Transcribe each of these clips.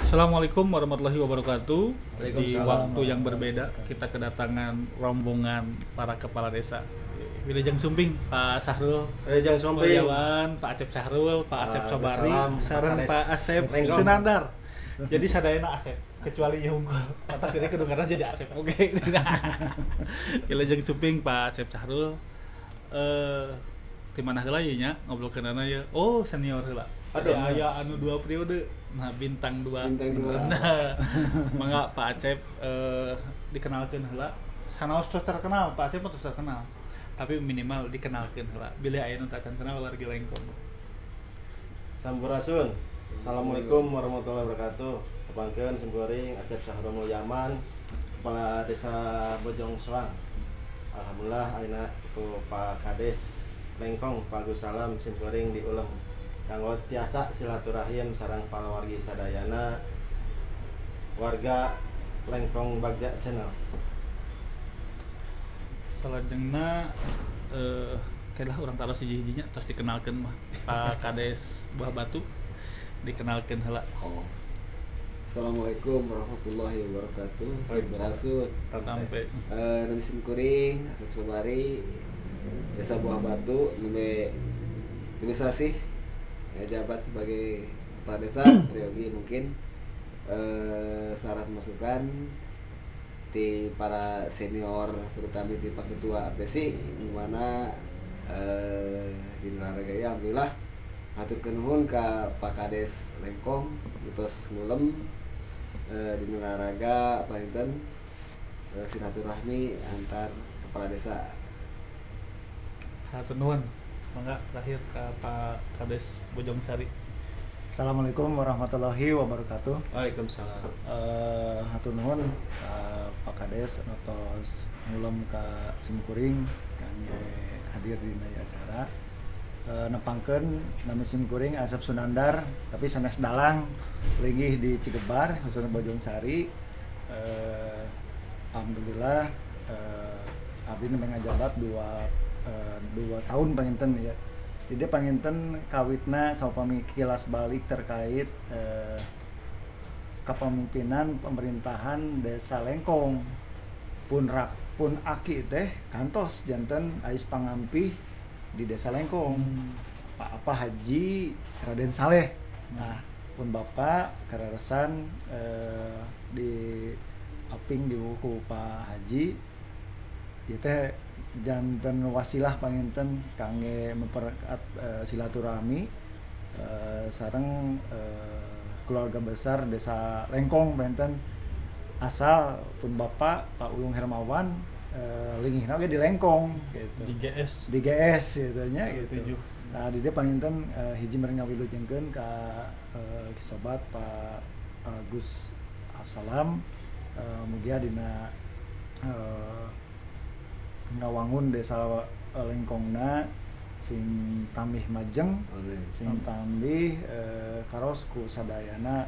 Assalamualaikum warahmatullahi wabarakatuh. Di Waalaikumsalam. waktu yang berbeda kita kedatangan rombongan para kepala desa. Wilujeng Sumping, Pak Sahrul, Wilujeng Sumping, Yawan, Pak Acep Sahrul, Pak Asep Sobari, Salam, sareng Pak Pak Asep Lengkong. Sunandar. Jadi sadayana Asep, kecuali yang unggul. Otak kita kedengaran jadi Asep. Oke. Wilujeng Sumping, Pak Asep Sahrul. Di mana heula ieu nya ngobrolkeunana ya. Oh, senior heula. Aduh, Aya anu 2 periode. Nah, bintang 2. Bintang 2. Nah, mangga Pak Acep dikenalkeun heula. Sanaos terus terkenal, Pak Acep terus terkenal. Tapi minimal dikenalkeun heula. Bila aya nu tacan kenal warga Lengkong. Sampurasun. Assalamualaikum warahmatullahi wabarakatuh. Kepangkeun Simkuring Acep Sahrul Yaman, Kepala Desa Bojong Soang. Alhamdulillah ayeuna ku Pak Kades Lengkong Pak Agus Salam Simkuring di Ulem. Kanggo tiasa silaturahim sareng para wargi sadayana warga Lengkong Bagja Channel. Salajengna kailah urang taros hiji-hijinya terus dikenalkeun mah Pak Kades Buah Batu dikenalkeun heula. Assalamualaikum warahmatullahi wabarakatuh. Sampurasun. Sampai Nami Simkuring, Asep Sobari, Desa Buah Batu, nami administrasi, jabat sebagai kepala desa. Priogi mungkin syarat masukan di para senior, terutama di Pak Ketua APSI, di mana di Naragaya alhamdulillah haturkeun nuhun ka Pak Kades Lengkong utus ngulem di Naraga Panginten silaturahmi antar kepala desa. hatur nuhun. Mangga terakhir ke Pak Kades Bojong Sari. Assalamualaikum warahmatullahi wabarakatuh. Waalaikumsalam. Hatur nuhun Pak Kades atos ngulem ka Simkuring kangge hadir di acara. Nepangkeun nami Simkuring Asep Sunandar tapi sanes dalang linggih di Cigebar khususna Bojong Sari. Alhamdulillah abdi nu ngajabat 2 tahun panginten ya. Jadi panginten kawitna saupami kilas balik terkait kepemimpinan pemerintahan Desa Lengkong pun aki teh kantos janten ais pangampih di Desa Lengkong. Pak Haji Raden Saleh. Nah, pun Bapak kararesan di aping di buku Pak Haji ieu teh janten wasilah panginten kangge mempererat silaturahmi sareng keluarga besar Desa Lengkong panginten asal pun Bapak Pak Ulung Hermawan linggihna ge di Lengkong gitu. Di GS gitu nya gitu. Nah, di dia panginten hiji mereng ngawilujengkeun ka sobat Pak Agus Assalam mugia dina ngawangun Desa Lengkongna sing tamih majeng. Amin. Sing tambih karos ku sadayana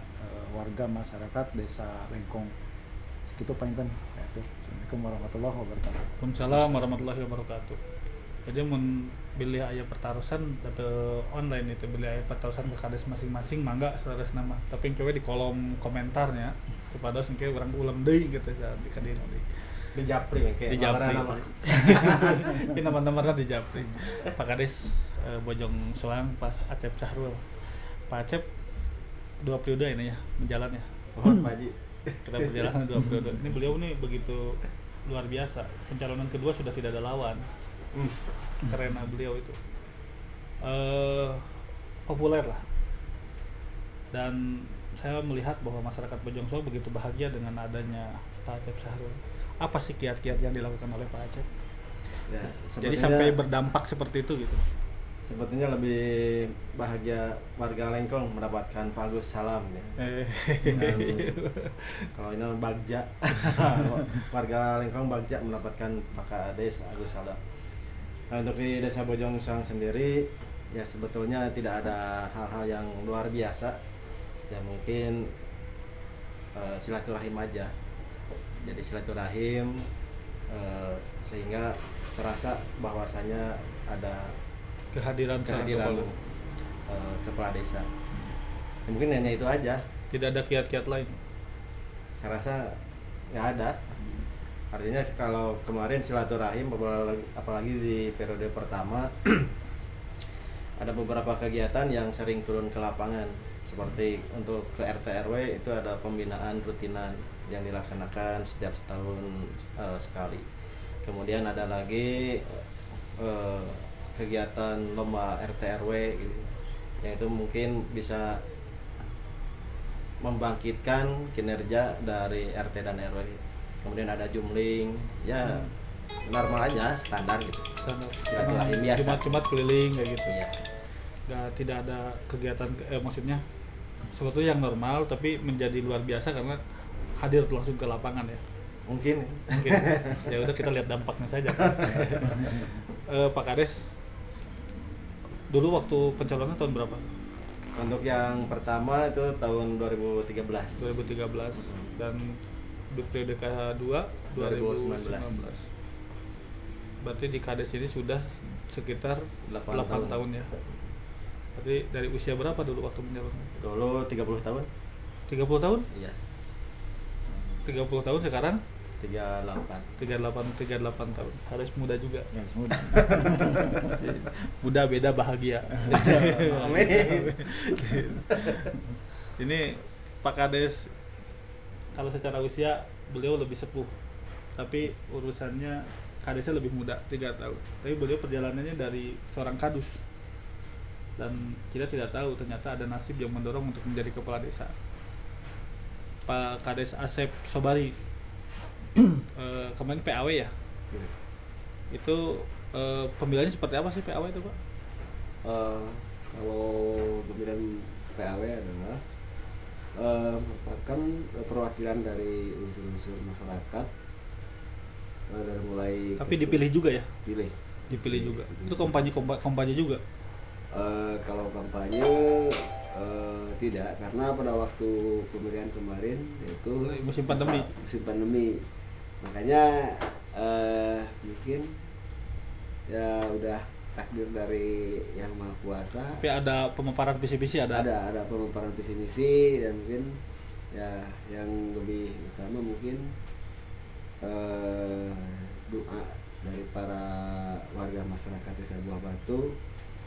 warga masyarakat Desa Lengkong. Kitu panginten. Assalamualaikum warahmatullahi wabarakatuh. Waalaikumsalam warahmatullahi wabarakatuh. Jadi mun bilih aya pertarusan atau online itu bilih aya pertarusan ke kades masing-masing mangga saudara nama. Tapi coba di kolom komentarnya kepada sing kayak urang ulam deui gitu di kadina deui. Di Japri Di Japri. Ini teman-temannya di Japri. Pak Kades Bojong Soang Pas Acep Sahrul. Pak Acep 2 periode ini ya menjalan ya. Mohon Pak Haji. Kita berjalan 2 periode. Ini beliau nih begitu luar biasa. Pencalonan kedua sudah tidak ada lawan. Karena beliau itu populer lah. Dan saya melihat bahwa masyarakat Bojong Soang begitu bahagia dengan adanya Pak Acep Sahrul. Apa sih kiat-kiat yang dilakukan oleh Pak Acep? Ya, Jadi sampai berdampak seperti itu gitu. sebetulnya lebih bahagia warga Lengkong mendapatkan Pak Agus Salam ya. Kalau ini Bagja, warga Lengkong Bagja mendapatkan Pak Kades Agus Salam. Nah, untuk di Desa Bojong Soang sendiri ya sebetulnya tidak ada hal-hal yang luar biasa. Ya mungkin silaturahim aja. Jadi silaturahim sehingga terasa bahwasanya ada kehadiran kepala desa. Ya, mungkin hanya itu aja. Tidak ada kiat-kiat lain. Saya rasa nggak ada. Artinya kalau kemarin silaturahim, apalagi di periode pertama, ada beberapa kegiatan yang sering turun ke lapangan. Seperti untuk ke RT RW itu ada pembinaan rutinan yang dilaksanakan setiap setahun sekali. Kemudian ada lagi kegiatan lomba RT RW gitu, yang itu mungkin bisa membangkitkan kinerja dari RT dan RW. Kemudian ada jumling, ya normal aja, standar gitu. Standar. Silaturahim biasa. Jumat-Jumat keliling kayak gitu. Iya. Tidak ada kegiatan maksudnya sesuatu yang normal tapi menjadi luar biasa karena hadir langsung ke lapangan ya. Mungkin. Ya udah kita lihat dampaknya saja. Pak Kades, dulu waktu pencalonan tahun berapa? Untuk yang pertama itu tahun 2013. 2013 dan di periode kedua 2019. Berarti di Kades ini sudah sekitar 8 tahun ya. Berarti dari usia berapa dulu waktu mencalonkan? Dulu 30 tahun. 30 tahun? Iya. 30 tahun sekarang 38 tahun. Harus muda juga. Ya, muda. Muda beda bahagia. Amin. Ini Pak Kades kalau secara usia beliau lebih sepuh. Tapi urusannya Kadesnya lebih muda, 3 tahun. Tapi beliau perjalanannya dari seorang kadus. Dan kita tidak tahu ternyata ada nasib yang mendorong untuk menjadi kepala desa. Pak Kades Asep Sobari kemarin PAW ya? Itu pemilihannya seperti apa sih PAW itu Pak? Kalau pemilihan PAW adalah merupakan perwakilan dari unsur-unsur masyarakat dari mulai. Tapi dipilih juga ya? Dipilih juga. Itu kampanye juga? Kalau kampanye tidak, karena pada waktu pemilihan kemarin itu musim pandemi. Makanya mungkin ya udah takdir dari Yang Maha Kuasa. Tapi ada pemaparan visi-visi ada pemaparan visi misi, dan mungkin ya yang lebih utama mungkin doa dari para warga masyarakat Desa Buah Batu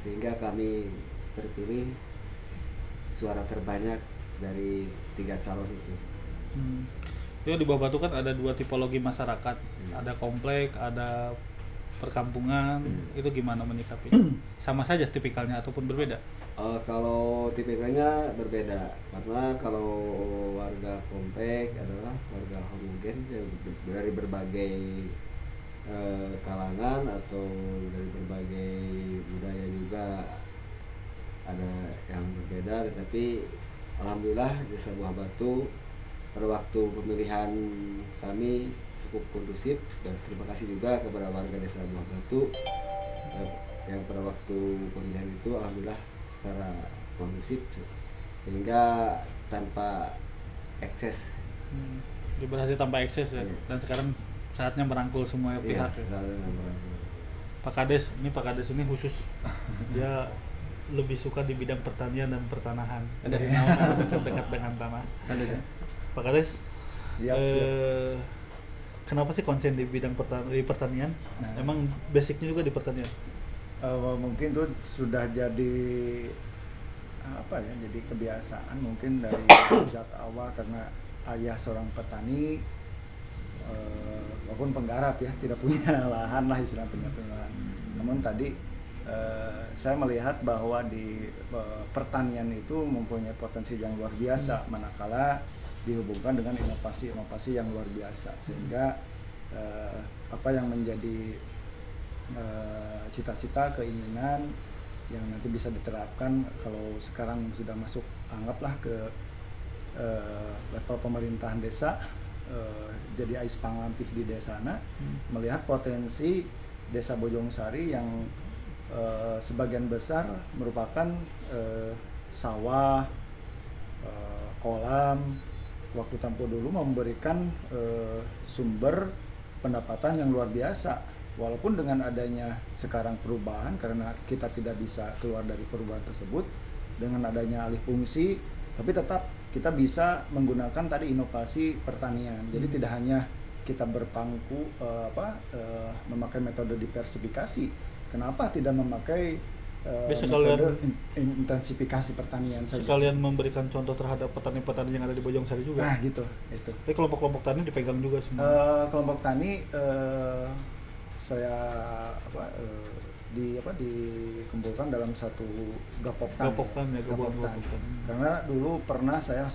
sehingga kami terpilih suara terbanyak dari 3 calon itu. Ya, di Buah Batu kan ada 2 tipologi masyarakat, ada komplek, ada perkampungan. Itu gimana menyikapinya? Sama saja tipikalnya ataupun berbeda? Kalau tipikalnya berbeda, karena kalau warga komplek adalah warga homogen dari berbagai kalangan atau dari berbagai budaya juga ada yang berbeda, tetapi alhamdulillah Desa Buah Batu pada waktu pemilihan kami cukup kondusif, dan terima kasih juga kepada warga Desa Buah Batu yang pada waktu pemilihan itu alhamdulillah secara kondusif sehingga tanpa ekses. Berhasil tanpa ekses ya. Iya. Dan sekarang saatnya merangkul semua pihak. Iya, Ya. Pak Kades ini khusus dia lebih suka di bidang pertanian dan pertanahan. Dari awal dekat dengan tanah. Pak Kades, Siap. kenapa sih konsen di bidang pertanian? Nah. Emang basicnya juga di pertanian? Mungkin tuh sudah jadi jadi kebiasaan mungkin dari sejak awal, karena ayah seorang petani walaupun penggarap ya, tidak punya lahan lah istilahnya, lahan. Namun tadi saya melihat bahwa di pertanian itu mempunyai potensi yang luar biasa manakala dihubungkan dengan inovasi yang luar biasa, sehingga apa yang menjadi cita-cita, keinginan yang nanti bisa diterapkan kalau sekarang sudah masuk, anggaplah ke level pemerintahan desa, jadi ais pangampih di desana, melihat potensi Desa Bojongsari yang sebagian besar merupakan sawah, kolam. Waktu tempo dulu memberikan sumber pendapatan yang luar biasa. Walaupun dengan adanya sekarang perubahan, karena kita tidak bisa keluar dari perubahan tersebut, dengan adanya alih fungsi, tapi tetap kita bisa menggunakan tadi inovasi pertanian. Jadi tidak hanya kita berpangku memakai metode diversifikasi. Kenapa tidak memakai Bisa metode kalian- intensifikasi pertanian saja? Sekalian memberikan contoh terhadap petani-petani yang ada di Bojong Sari juga. Nah, gitu. Itu. Tapi kelompok-kelompok tani dipegang juga semua. Kelompok tani saya dikumpulkan dalam satu gapoktan. Gapoktan ya, gabungan gapoktan. Karena dulu pernah saya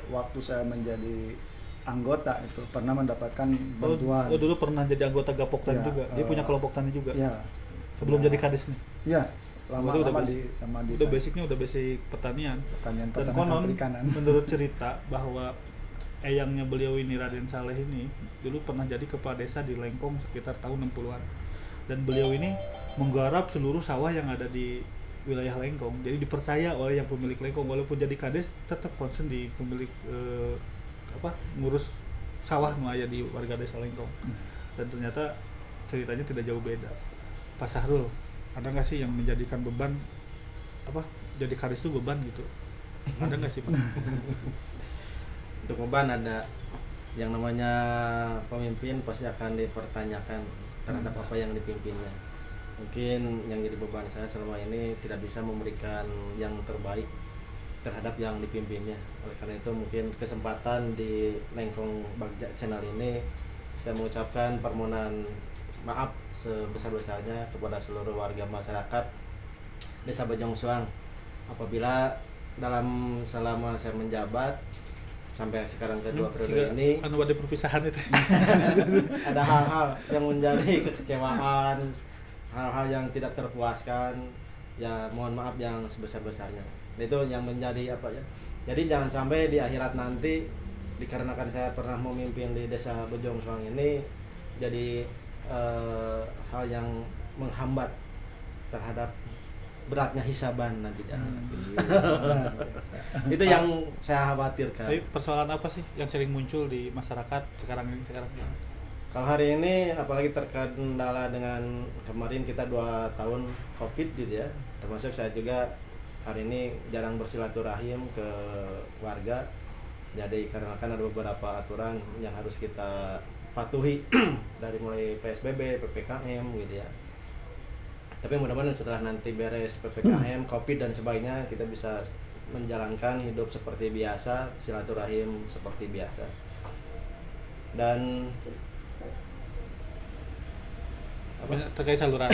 waktu saya menjadi anggota itu pernah mendapatkan bantuan. Oh, dulu pernah jadi anggota Gapoktan Ya, juga. Dia punya kelompok tani juga. Ya. Sebelum Ya. jadi kades nih. Ya, Berarti lama basic- di udah sana. basicnya udah basic pertanian. Pertanian Dan konon perikanan. menurut cerita bahwa eyangnya beliau ini Raden Saleh ini dulu pernah jadi kepala desa di Lengkong sekitar tahun 60-an. Dan beliau ini menggarap seluruh sawah yang ada di wilayah Lengkong. Jadi dipercaya oleh yang pemilik Lengkong, walaupun jadi kades tetap concern di pemilik ngurus sawah nu aya di warga desa Lengkong. Dan ternyata ceritanya tidak jauh beda. Pak Sahrul, ada nggak sih yang menjadikan beban jadi kades itu beban gitu? Ada nggak sih Pak? Untuk beban ada, yang namanya pemimpin pasti akan dipertanyakan terhadap apa yang dipimpinnya. Mungkin yang jadi beban saya selama ini tidak bisa memberikan yang terbaik terhadap yang dipimpinnya. Oleh karena itu mungkin kesempatan di Lengkong Bagja channel ini saya mengucapkan permohonan maaf sebesar-besarnya kepada seluruh warga masyarakat Desa Bojong Soang apabila selama saya menjabat sampai sekarang kedua periode ini anu ada perpisahan itu. ada hal-hal yang menjadi kekecewaan, hal-hal yang tidak terpuaskan, ya mohon maaf yang sebesar-besarnya. Itu yang menjadi jadi jangan sampai di akhirat nanti dikarenakan saya pernah memimpin di Desa Bojong Soang ini jadi hal yang menghambat terhadap beratnya hisaban nanti. Itu yang saya khawatirkan. Tapi persoalan apa sih yang sering muncul di masyarakat sekarang ini? Kalau hari ini apalagi terkendala dengan kemarin kita 2 tahun COVID gitu ya, termasuk saya juga hari ini jarang bersilaturahim ke warga. Jadi karena kan ada beberapa aturan yang harus kita patuhi dari mulai PSBB, PPKM gitu ya. Tapi mudah-mudahan setelah nanti beres PPKM, COVID dan sebagainya, kita bisa menjalankan hidup seperti biasa, silaturahim seperti biasa. Dan Terkait saluran.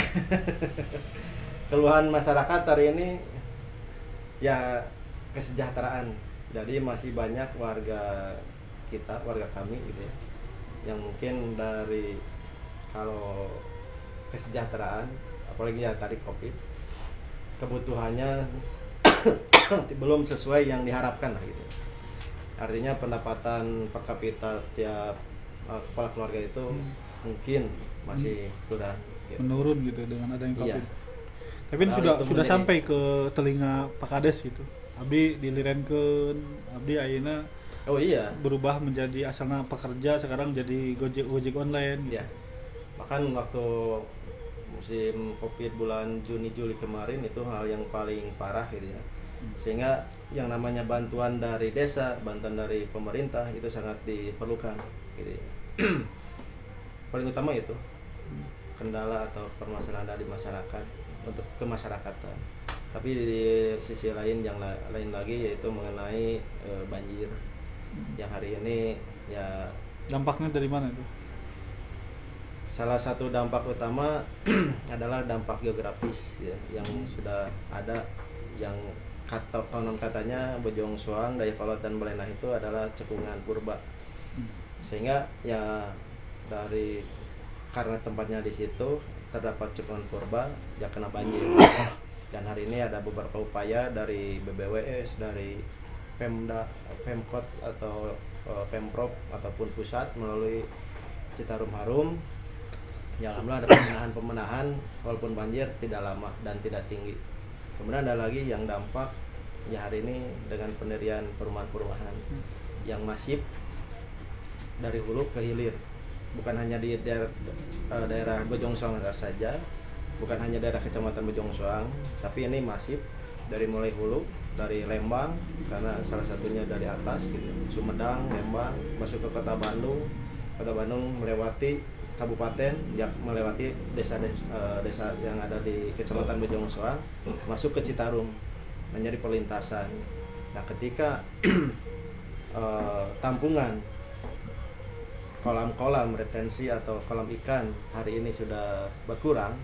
keluhan masyarakat hari ini ya kesejahteraan. Jadi masih banyak warga kami gitu ya, yang mungkin dari kalau kesejahteraan, apalagi ya tadi COVID, kebutuhannya belum sesuai yang diharapkan lah gitu. Artinya pendapatan per kapita tiap kepala keluarga itu mungkin masih kurang gitu. Menurun gitu dengan adanya COVID. Iya. Tapi ini Hal sudah itu menjadi- sampai ke telinga Pak Kades gitu. Abdi dilirenkeun, abdi ayeuna Oh iya. berubah menjadi asalnya pekerja sekarang jadi Gojek online gitu. Ya. Bahkan waktu musim Covid bulan Juni Juli kemarin itu hal yang paling parah gitu ya. Sehingga yang namanya bantuan dari desa, bantuan dari pemerintah itu sangat diperlukan gitu ya. Paling utama itu kendala atau permasalahan dari masyarakat untuk kemasyarakatan. Tapi di sisi lain yang lain lagi yaitu mengenai banjir yang hari ini ya Dampaknya dari mana itu? salah satu dampak utama adalah dampak geografis ya, yang sudah ada, yang konon katanya Bojong Soang, Dayakolot dan Belenah itu adalah cekungan purba, sehingga ya karena tempatnya di situ terdapat cekungan purba ya kena banjir. Dan hari ini ada beberapa upaya dari BBWS, dari Pemkot atau Pemprov ataupun pusat melalui Citarum Harum. Ya alhamdulillah ada pemenahan walaupun banjir tidak lama dan tidak tinggi. Kemudian ada lagi yang dampak ya hari ini dengan pendirian perumahan-perumahan yang masif dari hulu ke hilir. Bukan hanya di daerah Bojong Soang saja, bukan hanya daerah Kecamatan Bojong Soang, tapi ini masif dari mulai hulu dari Lembang karena salah satunya dari atas gitu, Sumedang, Lembang, masuk ke kota Bandung melewati kabupaten, ya melewati desa yang ada di Kecamatan Bojong Soang, masuk ke Citarum, menjadi perlintasan. Nah, ketika tampungan kolam-kolam retensi atau kolam ikan hari ini sudah berkurang,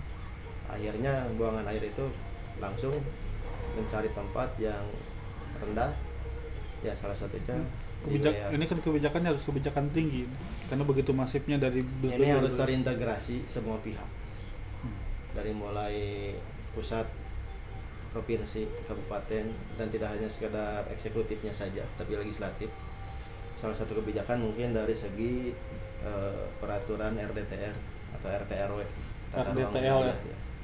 akhirnya buangan air itu langsung mencari tempat yang rendah, ya salah satunya Ini kan kebijakannya harus kebijakan tinggi karena begitu masifnya dari ini harus terintegrasi semua pihak, dari mulai pusat, provinsi, kabupaten, dan tidak hanya sekedar eksekutifnya saja tapi legislatif. Salah satu kebijakan mungkin dari segi peraturan RDTR atau RTRW, RDTL ya,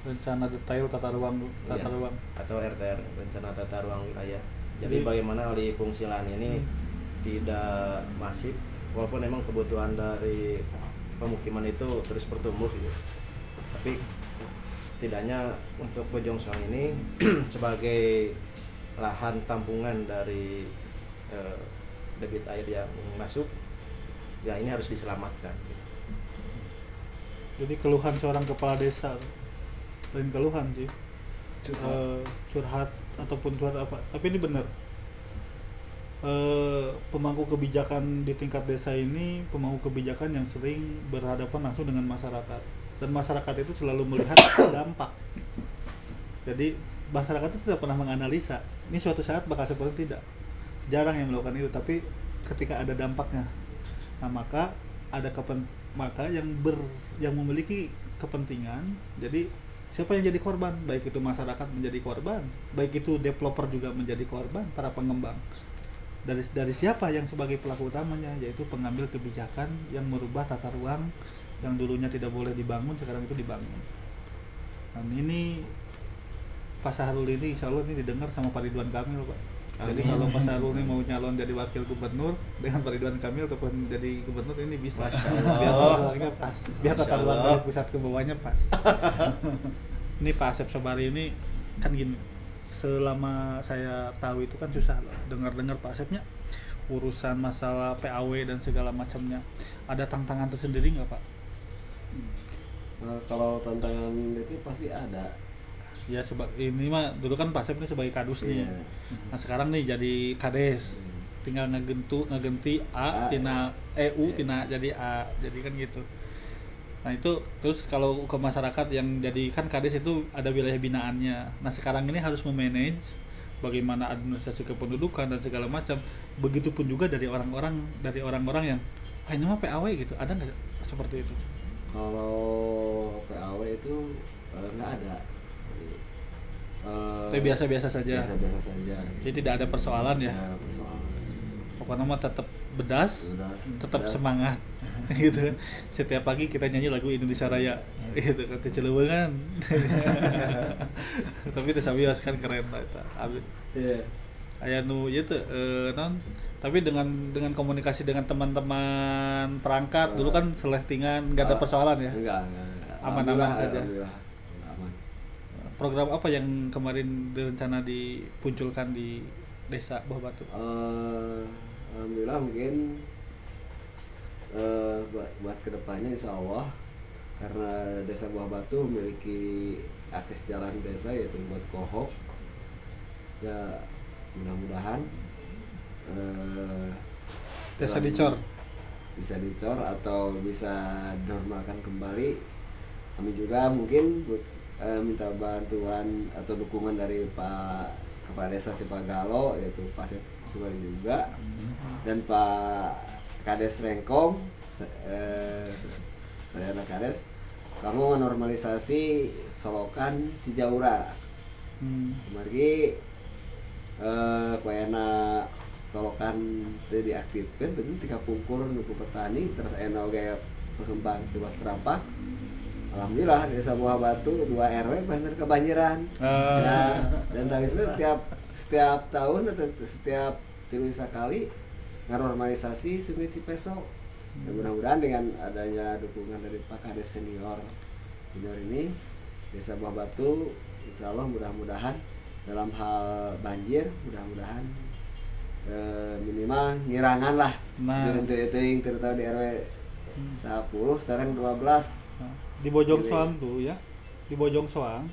rencana detail tata ruang atau RTR, rencana tata ruang wilayah. Jadi bagaimana alih fungsi lahan ini tidak masif, walaupun memang kebutuhan dari pemukiman itu terus bertumbuh gitu. Tapi setidaknya untuk Bojong Soang ini sebagai lahan tampungan dari debit air yang masuk, ya ini harus diselamatkan. Jadi keluhan seorang kepala desa, lain keluhan sih, curhat ataupun curhat apa, tapi ini benar. Pemangku kebijakan di tingkat desa ini pemangku kebijakan yang sering berhadapan langsung dengan masyarakat, dan masyarakat itu selalu melihat dampak. Jadi masyarakat itu tidak pernah menganalisa ini suatu saat bakal seperti tidak, jarang yang melakukan itu. Tapi ketika ada dampaknya, nah maka ada yang memiliki kepentingan. Jadi siapa yang jadi korban? Baik itu masyarakat menjadi korban, baik itu developer juga menjadi korban, para pengembang. Dari siapa yang sebagai pelaku utamanya? Yaitu pengambil kebijakan yang merubah tata ruang yang dulunya tidak boleh dibangun, sekarang itu dibangun. Dan ini Pak Sahrul ini insya Allah ini didengar sama Pak Ridwan Kamil, Pak. Jadi kalau Pak Sahrul ini mau nyalon jadi wakil gubernur dengan Pak Ridwan Kamil ataupun jadi gubernur, ini bisa. Biar tata ruangnya pas, biar tata ruang dari pusat ke bawahnya pas. Ini Pak Asep Sabari ini kan gini, selama saya tahu itu kan susah loh. Dengar-dengar Pak Asepnya urusan masalah PAW dan segala macamnya. Ada tantangan tersendiri nggak Pak? Kalau tantangan itu pasti ada. Ya ini mah dulu kan Pak Asep ini sebagai kadus nih. Nah sekarang nih jadi kades. Tinggal ngegenti A tina EU tina jadi A. Jadi kan gitu. Nah itu terus kalau ke masyarakat yang jadi kan kades itu ada wilayah binaannya. Nah sekarang ini harus memanage bagaimana administrasi kependudukan dan segala macam. Begitupun juga dari orang-orang yang ini mah PAW gitu. Ada nggak seperti itu? Kalau PAW itu nggak ada. Tapi biasa-biasa saja. Biasa-biasa saja. Jadi tidak ada persoalan ya. Pokoknya mah tetap bedas, tetap semangat. Gitu kan. Setiap pagi kita nyanyi lagu Indonesia Raya. Gitu kan Cileuweungan. Tapi teh sabios kan keren eta. Iya. Aya nu ieu teh non. Tapi dengan komunikasi dengan teman-teman perangkat dulu kan selehtingan, enggak ada persoalan ya. Enggak. Aman-aman saja. Aman. Program apa yang kemarin direncana dipunculkan di Desa Buah Batu? Alhamdulillah mungkin buat kedepannya insya Allah, karena Desa Buah Batu memiliki akses jalan desa yaitu buat kohok ya, mudah-mudahan desa dicor bisa dicor atau bisa normalkan kembali. Kami juga mungkin minta bantuan atau dukungan dari Pak Kepala Desa Cipagalo yaitu Pak Asep Sabari juga dan Pak Kades Rengkong, saya anak Kades, kamu normalisasi Solokan Cijaura. Kemarin kuena Solokan itu diaktifkan, tapi ketika pungkur nuku petani terus enak kayak pengembang coba serampak. Alhamdulillah Desa Buah Batu 2 RW benar kebanjiran. Nah, dan tarifnya setiap tahun atau setiap 3 kali normalisasi Sungai Cipeso. Dan mudah-mudahan dengan adanya dukungan dari Pak Kades senior ini Desa Buah Batu insya Allah mudah-mudahan dalam hal banjir mudah-mudahan minimal ngirangan lah. Nah. Teuing terutama di RW 10 sekarang 12. Nah, di Bojong Soang tuh ya, di Bojong Soang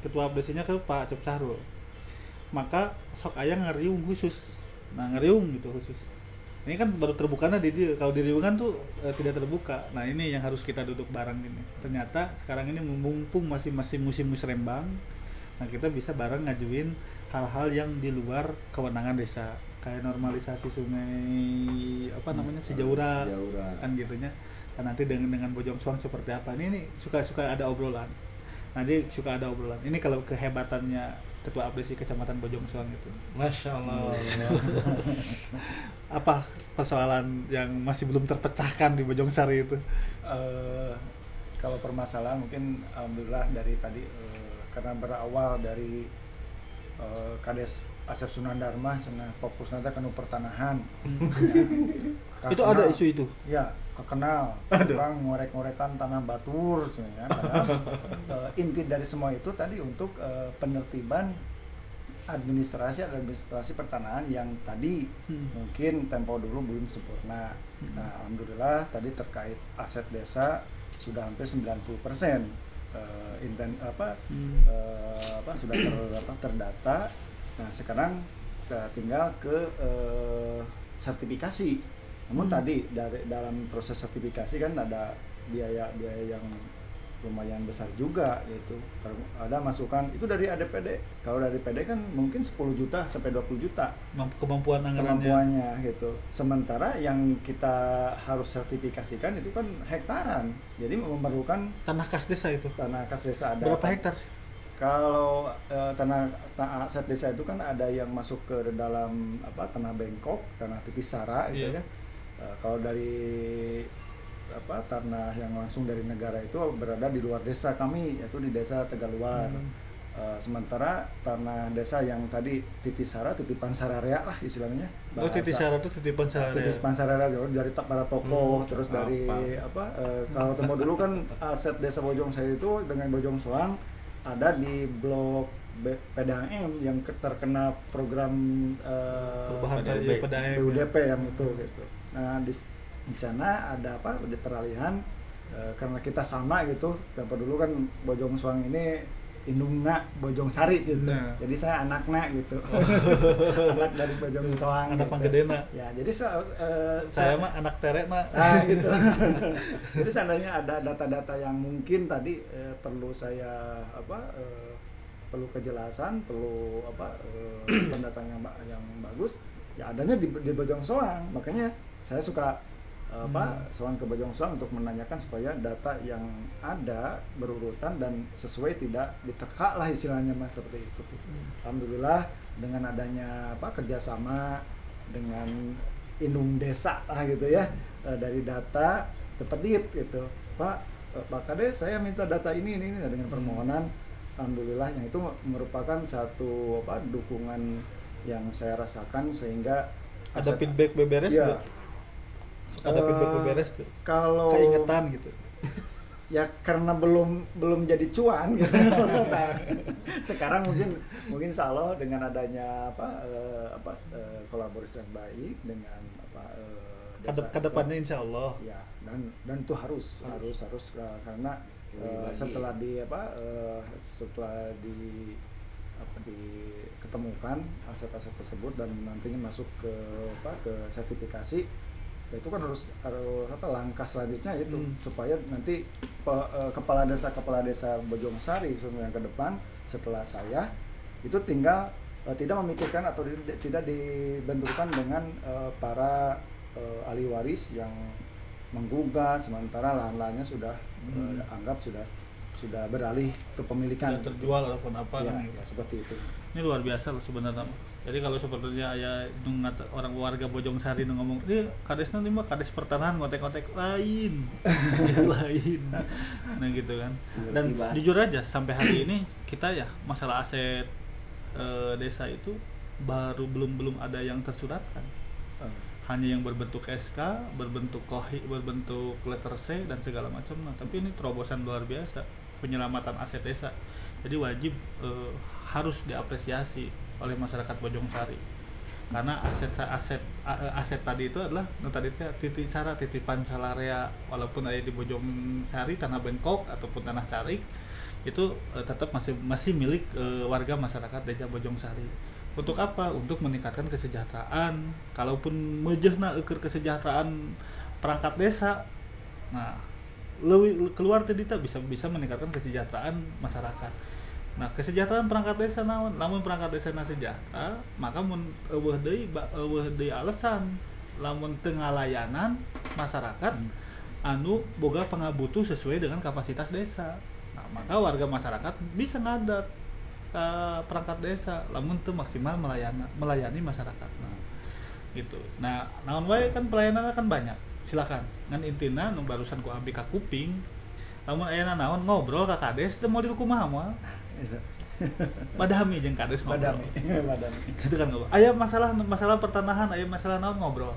ketua abdesinya kan Pak Acep Sahrul, maka sok aya ngariung khusus. Nah ngariung gitu khusus, ini kan baru terbukanya di dia. Kalau di Riungan tuh tidak terbuka. Nah ini yang harus kita duduk bareng ini. Ternyata sekarang ini mumpung masih musim musrembang, nah kita bisa bareng ngajuin hal-hal yang di luar kewenangan desa, kayak normalisasi sungai Cijaura kan gitunya. Dan nanti dengan Bojong Soang seperti apa ini suka ada obrolan. Nanti suka ada obrolan. Ini kalau kehebatannya Ketua Abdesi Kecamatan Bojong Soang itu. Masya Allah. Apa persoalan yang masih belum terpecahkan di Bojong Sari itu? Kalau permasalahan mungkin alhamdulillah dari tadi karena berawal dari Kades Asep Sunandarma cenah fokus nanti kanu pertanahan. Itu ada isu itu. Ya, kekenal. Orang ngorek-ngorekan tanah batur ya. Inti dari semua itu tadi untuk penertiban administrasi pertanahan yang tadi mungkin tempo dulu belum sempurna. Nah, alhamdulillah tadi terkait aset desa sudah hampir 90% sudah terdata. Nah, sekarang tinggal ke sertifikasi. Namun tadi dalam proses sertifikasi kan ada biaya yang lumayan besar juga gitu. Ada masukan itu dari ADPD. Kalau dari PD kan mungkin 10 juta sampai 20 juta kemampuan anggarannya gitu. Sementara yang kita harus sertifikasikan itu kan hektaran. Jadi memerlukan tanah kas desa itu. Tanah kas desa ada berapa hektar? Kalau tanah aset desa itu kan ada yang masuk ke dalam tanah bengkok, tanah tipis sara gitu ya. Kalau dari tanah yang langsung dari negara itu berada di luar desa kami, yaitu di desa Tegaluar. Sementara tanah desa yang tadi tipis sara, titipan sararea lah istilahnya. Tipis sara itu titipan sararea. Titipan sararea dari para tokoh, terus dari kalau tempo dulu kan aset desa Bojong Sari itu dengan Bojong Soang ada di blok Pedang M yang terkena program BUDP yang itu gitu. Nah di sana ada di peralihan karena kita sama gitu. Tempo dulu kan Bojong Soang ini indungna Bojong Sari gitu. Nah. Jadi saya anaknya gitu. Anak dari Bojong Soang. Anak gitu. Panggedena. Ya, jadi saya mah anak terena. Gitu. Jadi seandainya ada data-data yang mungkin tadi perlu saya perlu kejelasan, perlu pendataan yang bagus, ya adanya di Bojong Soang. Makanya saya suka soal ke Bojong Soang untuk menanyakan supaya data yang ada berurutan dan sesuai, tidak diterka lah istilahnya mas, seperti itu. Alhamdulillah dengan adanya kerjasama dengan Indung Desa lah gitu ya, dari data terpedit gitu, Pak Kades saya minta data ini dengan permohonan. Alhamdulillah yang itu merupakan satu dukungan yang saya rasakan sehingga ada feedback beberes ya, ada feedback beberes tuh. Kalau keingetan gitu. Ya karena belum jadi cuan gitu. Sekarang mungkin insyaallah dengan adanya kolaborasi yang baik dengan kedepannya insyaallah. Ya, dan itu harus karena setelah diketemukan aset-aset tersebut dan nantinya masuk ke sertifikasi, itu kan harus langkah selanjutnya itu supaya nanti kepala desa Bojong Sari yang ke depan setelah saya itu tinggal tidak memikirkan atau tidak dibenturkan dengan para ahli waris yang menggugah, sementara lahan-lahannya sudah anggap sudah beralih ke pemilikan, sudah terjual ataupun apa ya, kan ya, seperti itu. Ini luar biasa loh sebenarnya. Jadi kalau sepertinya orang warga Bojong Sari ngomong, "Ini kadesna mah kades pertanahan ngotek-ngotek lain." Lain. Nah gitu kan. Dan jujur aja sampai hari ini kita ya masalah aset desa itu belum ada yang tersuratkan. Hanya yang berbentuk SK, berbentuk KOHI, berbentuk letter C dan segala macam. Nah, tapi ini terobosan luar biasa penyelamatan aset desa. Jadi wajib harus diapresiasi oleh masyarakat Bojong Sari. Karena aset tadi itu adalah tadi titipan salarea, walaupun ada di Bojong Sari, tanah bengkok ataupun tanah carik itu tetap masih milik warga masyarakat Desa Bojong Sari. Untuk apa? Untuk meningkatkan kesejahteraan. Kalaupun mejehna ukur kesejahteraan perangkat desa, nah keluar tadi bisa meningkatkan kesejahteraan masyarakat. Nah, kesejahteraan perangkat desa namun perangkat desa sejahtera, maka mun eueuh deui alasan lamun teu ngalayanan masyarakat anu boga pangabutuh sesuai dengan kapasitas desa. Nah, maka warga masyarakat bisa ngadat perangkat desa lamun teu maksimal melayani masyarakat. Nah, gitu. Nah, naon wae kan pelayanannya kan banyak. Silakan. Ngan intina nu barusan ku abdi ka kuping, lamun aya naon ngobrol ka kades teu model kumaha moal. Badami jeung kades ngobrol. Badami. Gitu kan ngobrol. Aya masalah pertanahan, aya masalah naon ngobrol.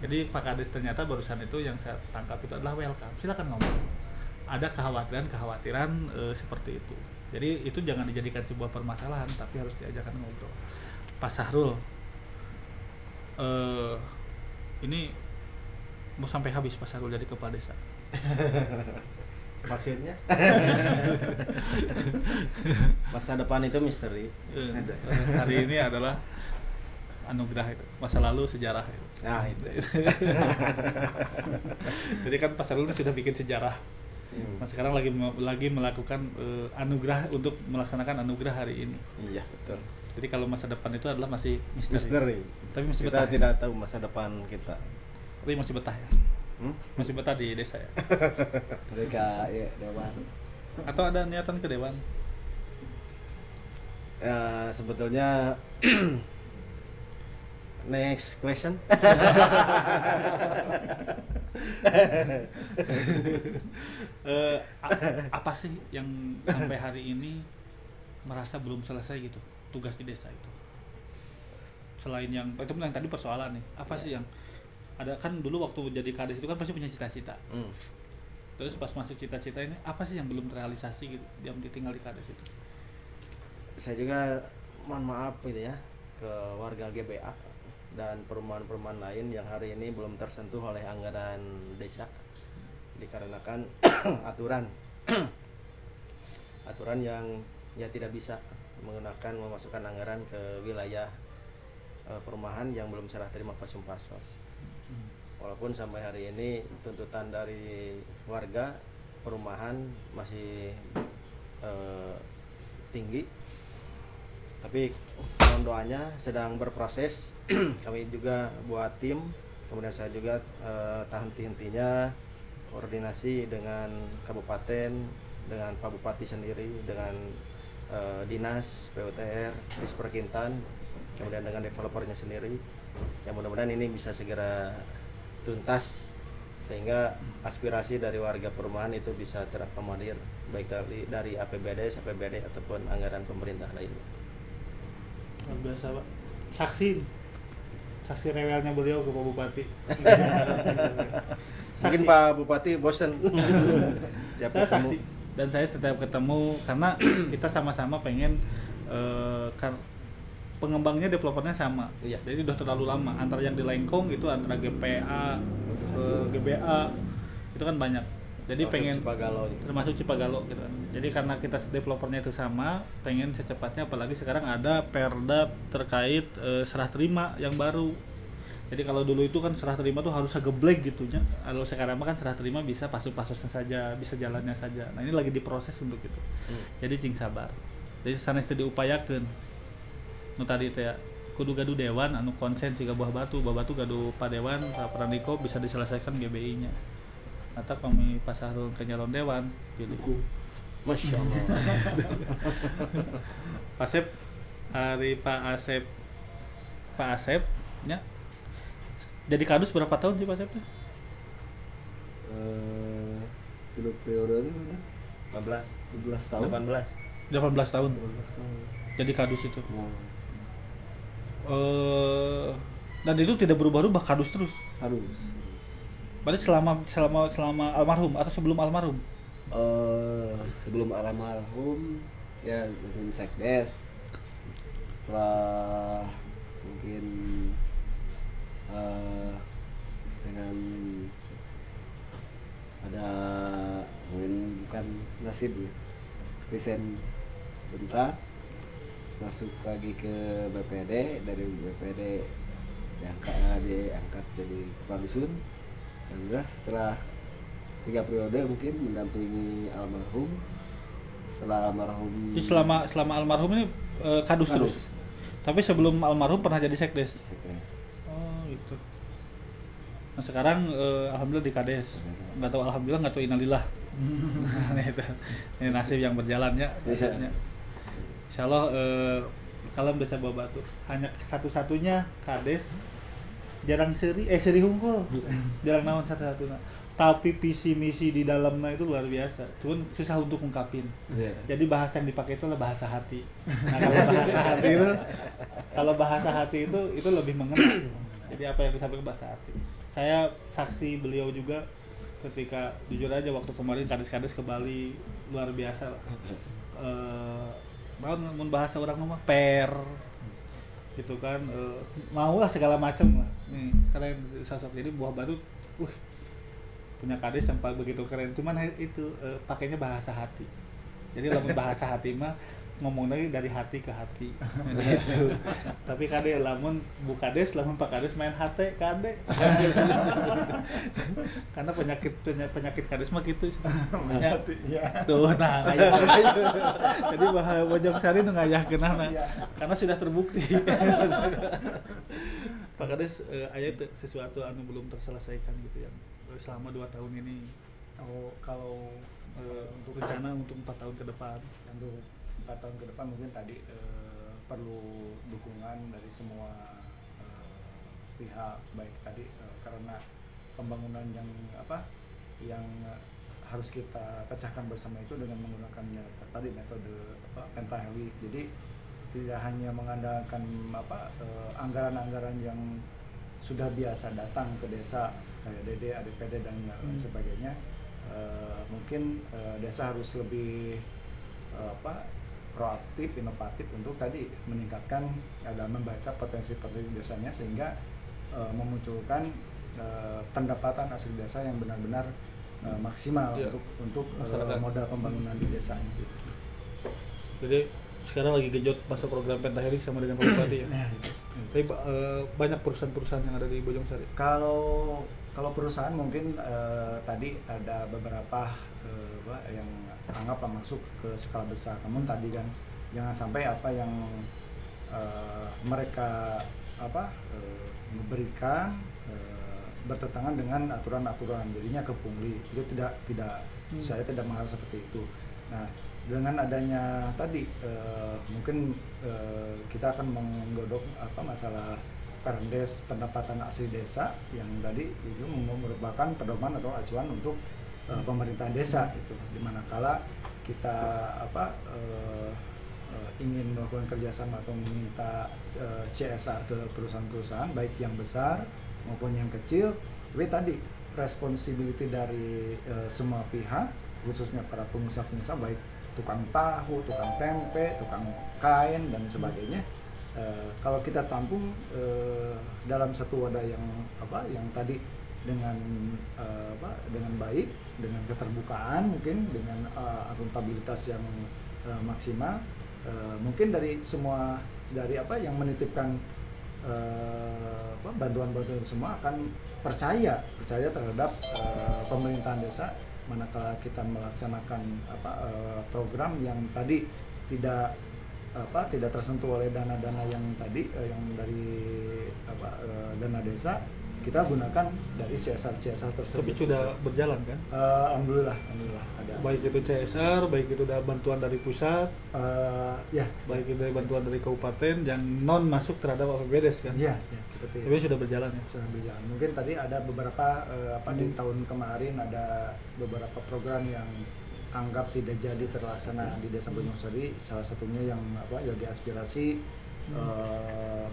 Jadi Pak Kades ternyata barusan itu yang saya tangkap itu adalah welcome. Silakan ngobrol. Ada kekhawatiran seperti itu. Jadi itu jangan dijadikan sebuah permasalahan, tapi harus diajarkan ngobrol. Pak Sahrul, ini mau sampai habis Pak Sahrul jadi kepala desa. Maksudnya masa depan itu misteri. Hari ini adalah anugerah itu, masa lalu sejarah itu. Nah itu. Jadi kan Pak Sahrul sudah bikin sejarah. Nah, sekarang lagi melakukan anugerah untuk melaksanakan anugerah hari ini. Iya betul. Jadi kalau masa depan itu adalah masih Misteri. Tapi masih kita betah. tidak tahu masa depan kita. Tapi masih betah ya. Masih betah di desa ya. Mereka ya dewan. Atau ada niatan ke dewan? Ya sebetulnya next question. Apa sih yang sampai hari ini merasa belum selesai gitu tugas di desa itu? Selain yang itu yang tadi persoalan nih, apa sih yang ada kan dulu waktu jadi kades itu kan pasti punya cita-cita. Terus pas masuk cita-cita ini apa sih yang belum terrealisasi gitu yang ditinggal di kades itu? Saya juga mohon maaf gitu ya ke warga GBA dan perumahan-perumahan lain yang hari ini belum tersentuh oleh anggaran desa dikarenakan aturan yang ya tidak bisa memasukkan anggaran ke wilayah perumahan yang belum serah terima Pasos. Walaupun sampai hari ini tuntutan dari warga perumahan masih tinggi, tapi mohon doanya sedang berproses. Kami juga buat tim, kemudian saya juga henti-hentinya koordinasi dengan kabupaten, dengan Pak Bupati sendiri, dengan dinas PUTR, Disperkintan, kemudian dengan developernya sendiri. Yang mudah-mudahan ini bisa segera tuntas sehingga aspirasi dari warga perumahan itu bisa terakomodir baik dari APBD ataupun anggaran pemerintah lainnya. Luar biasa Pak. Saksi rewelnya beliau ke Pak Bupati. Mungkin Pak Bupati bosan. Saya saksi dan saya tetap ketemu karena kita sama-sama pengen pengembangnya developernya sama. Iya. Jadi udah terlalu lama antara yang di Lengkong itu antara GPA GBA itu kan banyak. Jadi pengen termasuk Cipagalo gitu. Jadi karena kita developernya itu sama, pengen secepatnya apalagi sekarang ada perda terkait serah terima yang baru. Jadi kalau dulu itu kan serah terima tuh harus geblek gitu nya. Kalau sekarang kan serah terima bisa pasut-pasutnya saja, bisa jalannya saja. Nah, ini lagi diproses untuk itu. Jadi cing sabar. Jadi sanes teu diupayakeun. Nu tadi teh kudu gaduh dewan anu konsen siga buah batu gaduh padewan Prandiko bisa diselesaikan GBI-nya. Atau kami Pak Sahrul ke nyalon dewan pilih. Masya Allah. Pak Asep, hari Pak Asep nya jadi kadus berapa tahun sih Pak Asep? 3 periode mana? 15 tahun. 18 tahun. Jadi kadus itu. Dan itu tidak berubah-ubah kadus terus. Harus. Berarti selama almarhum atau sebelum almarhum? Sebelum almarhum ya dengan sekdes. Setelah mungkin dengan ada mungkin bukan nasib ya, resign sebentar, masuk lagi ke BPD, dari BPD diangkat jadi kepala dusun. Dan setelah 3 periode mungkin mendampingi almarhum. Setelah almarhum, Jadi selama almarhum ini kadus terus. Tapi sebelum almarhum pernah jadi sekdes. sekdes. Oh gitu. Nah sekarang alhamdulillah di kades. Nggak tahu alhamdulillah, nggak tahu innalillah. Nah, itu. Ini nasib yang berjalan ya. Nasibnya. Insya Allah kalau desa Buah Batu hanya satu-satunya kades jarang seri hungkul. Jarang naon satu-satunya. Tapi visi misi di dalamnya itu luar biasa. Cuman susah untuk ungkapin. Yeah. Jadi bahasa yang dipakai itu adalah bahasa hati. Nah, kalau bahasa hati itu lebih mengena. Jadi apa yang disampaikan bahasa hati. Saya saksi beliau juga ketika jujur aja waktu kemarin kades-kades ke Bali luar biasa. Mau bahasa orang mah gitu kan, maulah segala macam lah. Nih kalian sosok jadi Buah Batu, punya kades yang begitu keren. Cuman itu pakainya bahasa hati. Jadi lamun bahasa hati mah ngomong lagi dari hati ke hati gitu. Tapi kade lamun bu kades, lamun pak kades main hati kade. Karena penyakit kades mah gitu sih. Ya. Tuh nah aya. Jadi bahasa Bojong Sari nu ngayahkeunana. Karena sudah terbukti. Pak Kades aya sesuatu anu belum terselesaikan gitu ya. Selama 2 tahun ini. Kalau Untuk rencana untuk 4 tahun ke depan. untuk 4 tahun ke depan mungkin tadi perlu dukungan dari semua pihak, baik tadi karena pembangunan yang harus kita pecahkan bersama itu dengan menggunakan tadi metode pentaheli. Jadi tidak hanya mengandalkan anggaran-anggaran yang sudah biasa datang ke desa kayak DD, ADPD dan lain sebagainya. Mungkin desa harus lebih proaktif, inovatif untuk tadi meningkatkan dalam membaca potensi-potensi desanya sehingga memunculkan pendapatan asli desa yang benar-benar maksimal untuk modal pembangunan di desa itu. Jadi sekarang lagi genjot masuk program Pentahelik sama dengan Pak Bupati ya. Tapi banyak perusahaan-perusahaan yang ada di Bojong Sari. Kalau perusahaan mungkin tadi ada beberapa yang anggaplah masuk ke skala besar. Namun tadi kan jangan sampai apa yang mereka memberikan bertentangan dengan aturan-aturan, jadinya kepungli. Itu tidak saya tidak mengharap seperti itu. Nah, dengan adanya tadi mungkin kita akan menggodok masalah Perdes pendapatan asli desa yang tadi itu merupakan pedoman atau acuan untuk pemerintahan desa itu, dimanakala kita ingin melakukan kerjasama atau meminta CSR ke perusahaan-perusahaan baik yang besar maupun yang kecil, tapi tadi responsibility dari semua pihak, khususnya para pengusaha-pengusaha baik tukang tahu, tukang tempe, tukang kain dan sebagainya. Kalau kita tampung dalam satu wadah yang tadi dengan baik, dengan keterbukaan, mungkin dengan akuntabilitas yang maksimal, mungkin dari semua yang menitipkan bantuan-bantuan semua akan percaya terhadap pemerintahan desa, manakala kita melaksanakan program yang tadi tidak tersentuh oleh dana-dana yang tadi yang dari dana desa, kita gunakan dari CSR tersebut. Tapi sudah berjalan kan? Alhamdulillah ada. Baik itu CSR, baik itu ada bantuan dari pusat, ya, baik itu dari bantuan dari kabupaten yang non masuk terhadap APBDes kan? Ya, seperti itu. Tapi sudah berjalan ya? Sudah berjalan. Mungkin tadi ada beberapa di tahun kemarin ada beberapa program yang anggap tidak jadi terlaksana di Desa Bojong Sari, salah satunya yang jadi aspirasi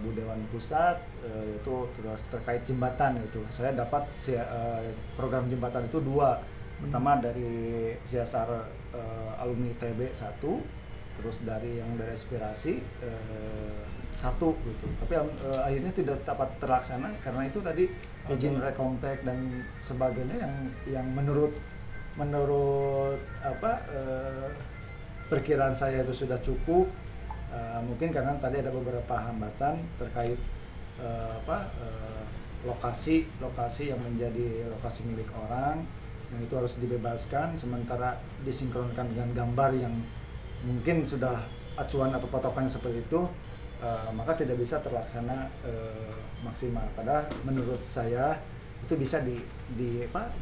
Bu Dewan Pusat, itu terkait jembatan itu. Saya dapat program jembatan itu 2. Pertama dari CSR alumni TB 1, terus dari yang dari aspirasi satu gitu, tapi akhirnya tidak dapat terlaksana karena itu tadi izin rekontek dan sebagainya yang menurut perkiraan saya itu sudah cukup. Mungkin karena tadi ada beberapa hambatan terkait lokasi yang menjadi lokasi milik orang yang itu harus dibebaskan, sementara disinkronkan dengan gambar yang mungkin sudah acuan atau patokannya seperti itu, maka tidak bisa terlaksana maksimal. Padahal menurut saya itu bisa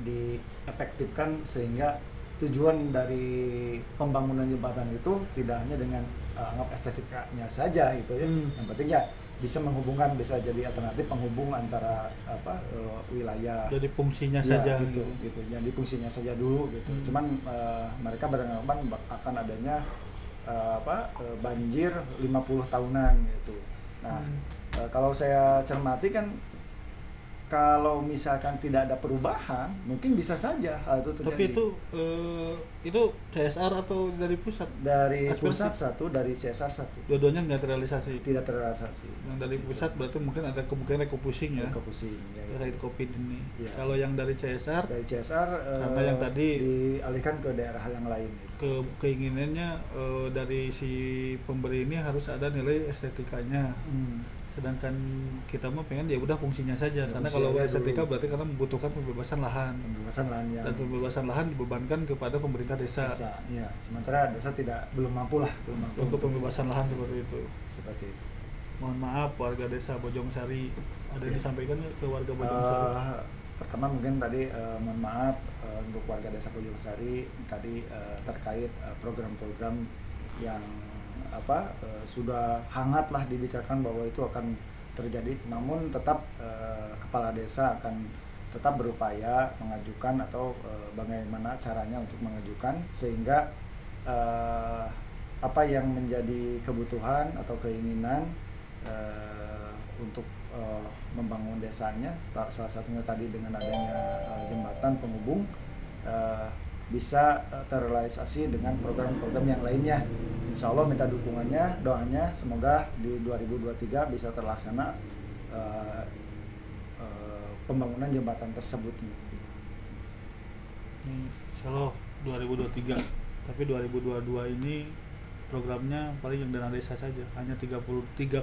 diefektifkan sehingga tujuan dari pembangunan jembatan itu tidak hanya dengan anggap estetikanya saja gitu ya. Yang penting ya bisa menghubungkan, bisa jadi alternatif penghubung antara wilayah. Jadi fungsinya ya, saja gitu. Jadi fungsinya saja dulu gitu. Cuman mereka beranggapan akan adanya banjir 50 tahunan gitu. Nah, kalau saya cermati kan kalau misalkan tidak ada perubahan, mungkin bisa saja hal itu terjadi. Tapi itu CSR atau dari pusat? Dari Aspirasi? pusat satu, dari CSR satu. Dua-duanya nggak terrealisasi. Tidak terrealisasi. Yang dari pusat berarti mungkin ada kemungkinan refocusing ya. Refocusing, ya, Terkait COVID ini. Ya. Kalau yang dari CSR, Dari CSR karena yang tadi dialihkan ke daerah yang lain. keinginannya dari si pemberi ini harus ada nilai estetikanya. Sedangkan kita mah pengen ya udah fungsinya saja, Ya, karena fungsi kalau aja estetika dulu. berarti karena membutuhkan pembebasan lahan. Pembebasan lahan yang Dan pembebasan lahan dibebankan kepada pemerintah desa. ya, sementara desa belum mampu Untuk pembebasan lahan seperti itu. seperti itu. Mohon maaf warga desa Bojongsari, ada yang Ya. disampaikan nggak ke warga Bojongsari? Pertama mungkin tadi mohon maaf untuk warga desa Bojongsari tadi terkait program-program yang sudah hangat lah dibicarakan bahwa itu akan terjadi, namun tetap kepala desa akan tetap berupaya mengajukan atau bagaimana caranya untuk mengajukan sehingga apa yang menjadi kebutuhan atau keinginan untuk membangun desanya, salah satunya tadi dengan adanya jembatan penghubung bisa terrealisasi dengan program-program yang lainnya. Insya Allah minta dukungannya, doanya semoga di 2023 bisa terlaksana pembangunan jembatan tersebut. Insya Allah 2023, tapi 2022 ini programnya paling yang dana desa saja hanya 33,2%.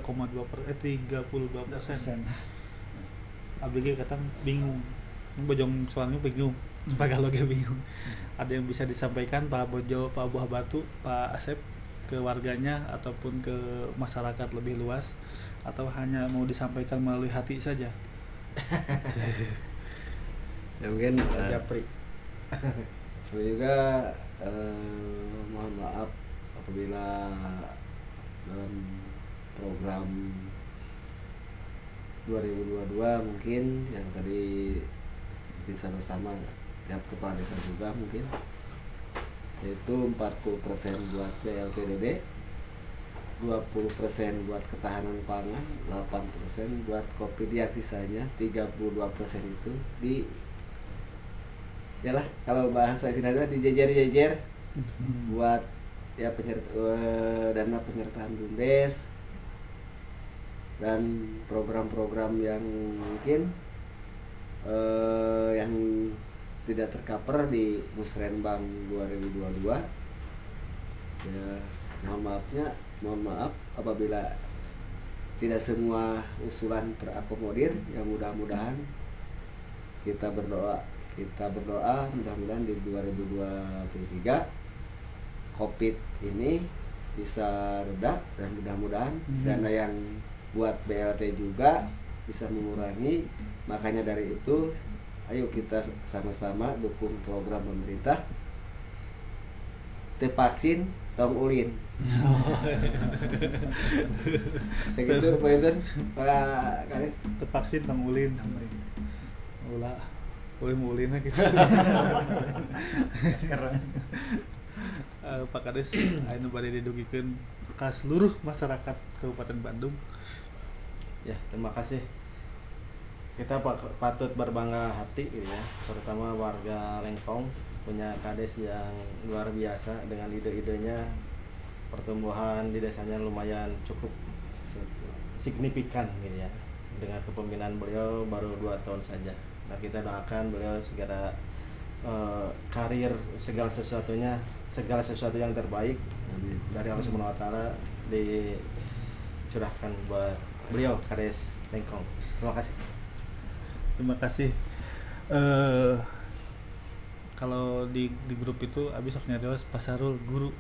ABG kata bingung, ini Bojong soalnya bingung, kalau bingung. Ada yang bisa disampaikan Pak Bojo, Pak Buah Batu, Pak Asep ke warganya ataupun ke masyarakat lebih luas, atau hanya mau disampaikan melalui hati saja? Ya mungkin Japri. saya juga mohon maaf apabila dalam program 2022 mungkin yang tadi bisa bersama tiap kepala desa juga mungkin, yaitu 40% buat BLTDB, 20% buat ketahanan pangan, 8% buat kopi, yang sisanya 32% itu yalah kalau bahasa istilahnya dijejer-jejer buat ya dana penyertaan BUMDes dan program-program yang mungkin yang tidak tercover di Musrenbang 2022. Ya, mohon maaf apabila tidak semua usulan terakomodir. Ya mudah-mudahan kita berdoa mudah-mudahan di 2023 COVID ini bisa reda, dan mudah-mudahan dana yang buat BLT juga bisa mengurangi. Makanya dari itu ayo kita sama-sama dukung program pemerintah. Vaksin tong ulin. Segitu Pak Yudun, Pak Karis. Tervaksin Bang Ulin. Ulah, boleh mulin gitu. Sekarang Pak Kades, anu bade didugikeun ka seluruh masyarakat Kabupaten Bandung. Ya, terima kasih. Kita patut berbangga hati gitu ya, terutama warga Lengkong punya kades yang luar biasa dengan ide-idenya pertumbuhan di desanya lumayan cukup signifikan gitu ya. Dengan kepemimpinan beliau baru 2 tahun saja. Nah, kita doakan beliau segera karir segala sesuatu yang terbaik dari Allah Subhanahu wa taala dicurahkan buat beliau Kades Lengkong. Terima kasih. Terima kasih. Kalau di grup itu abis sok nyarios Pasarul guru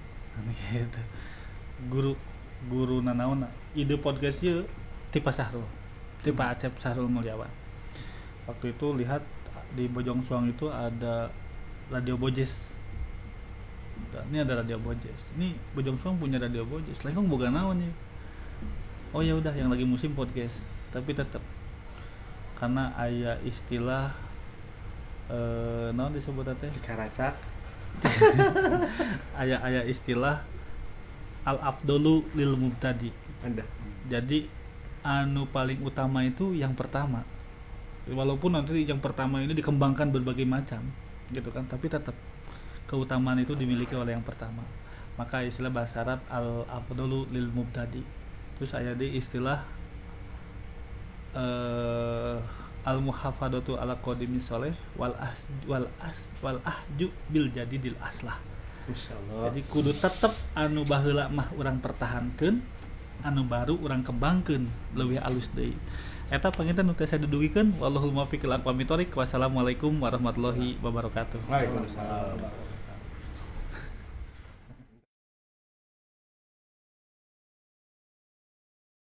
gitu. Guru nanaon ide podcast ieu ti Pasarul. Ti Pak Acep Sahrul Mulyawan. Waktu itu lihat di Bojong Soang itu ada Radio Bojes. Ini ada Radio Bojes. Ini Bojong Soang punya Radio Bojes. Lengkong boga naon ya? Oh ya udah yang lagi musim podcast. Tapi tetap karena aya istilah naon disebut teh? Cikaracak. aya istilah al-afdolu lil mubtadi. Anda. Jadi anu paling utama itu yang pertama. Walaupun nanti yang pertama ini dikembangkan berbagai macam gitu kan, tapi tetap keutamaan itu dimiliki oleh yang pertama. Maka istilah bahasa Arab al-afdalu lil mubtadi. Terus ada di istilah al-muhafadatu ala qadimi sholeh wal ahju bil jadidil aslah. Insyaallah. Jadi kudu tetep anu baheula mah urang pertahankeun, anu baru urang kembangkeun leuwih alus deui. Eta panginten nu teh saya duduhikeun wallahul muwaffiq ila aqwamit thoriq. Wassalamualaikum warahmatullahi wabarakatuh. Waalaikumsalam.